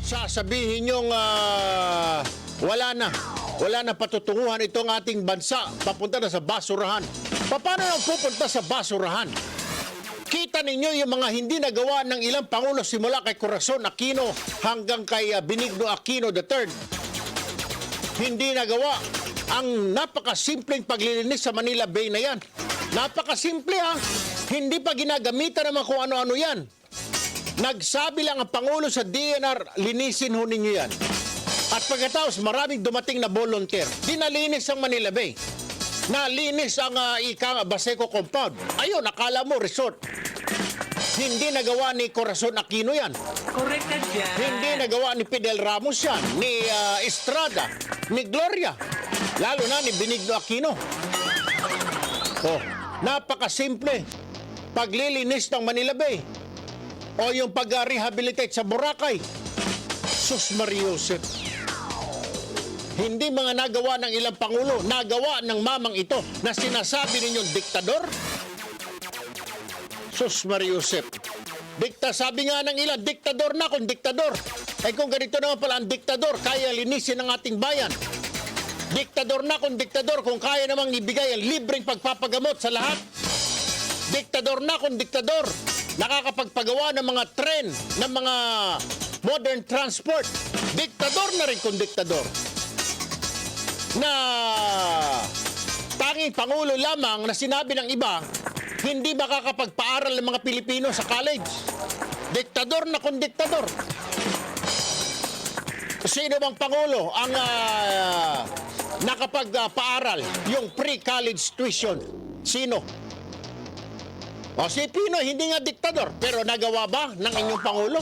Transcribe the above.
Sasabihin nyong wala na patutunguhan itong ating bansa, papunta na sa basurahan. Paano nang pupunta sa basurahan? Kita ninyo yung mga hindi nagawa ng ilang pangulo simula kay Corazon Aquino hanggang kay Benigno Aquino III. Hindi nagawa ang napakasimpleng paglilinis sa Manila Bay na yan. Napakasimple ha. Hindi pa ginagamitan naman kung ano-ano yan. Nagsabi lang ang Pangulo sa DNR, linisin ho ninyo yan. At pagkatapos maraming dumating na volunteer, dinalinis ang Manila Bay. Nalinis ang Baseco Compound. Ayun, akala mo resort. Hindi nagawa ni Corazon Aquino yan. Correct ka dyan. Hindi nagawa ni Fidel Ramos yan, ni Estrada, ni Gloria, lalo na ni Benigno Aquino. Oh, napakasimple. Paglilinis ng Manila Bay o yung pag-rehabilitate sa Boracay. Sus Mariusep. Hindi mga nagawa ng ilang pangulo, nagawa ng mamang ito na sinasabi ninyong diktador. Sus Mariusep. Sabi nga ng ilan, diktador na kung diktador. Eh kung ganito naman pala ang diktador, kaya linisin ang ating bayan. Diktador na kung diktador, kung kaya namang ibigay ang libreng pagpapagamot sa lahat. Diktador na kung diktador, nakakapagpagawa ng mga tren, ng mga modern transport. Diktador na rin kung diktador. Na tanging pangulo lamang na sinabi ng iba, hindi makakapagpaaral ng mga Pilipino sa college. Diktador na kung diktador. Sino bang pangulo ang nakapagpaaral yung pre-college tuition? Sino? O si Pinoy, hindi nga diktador, pero nagawa ba ng inyong pangulo?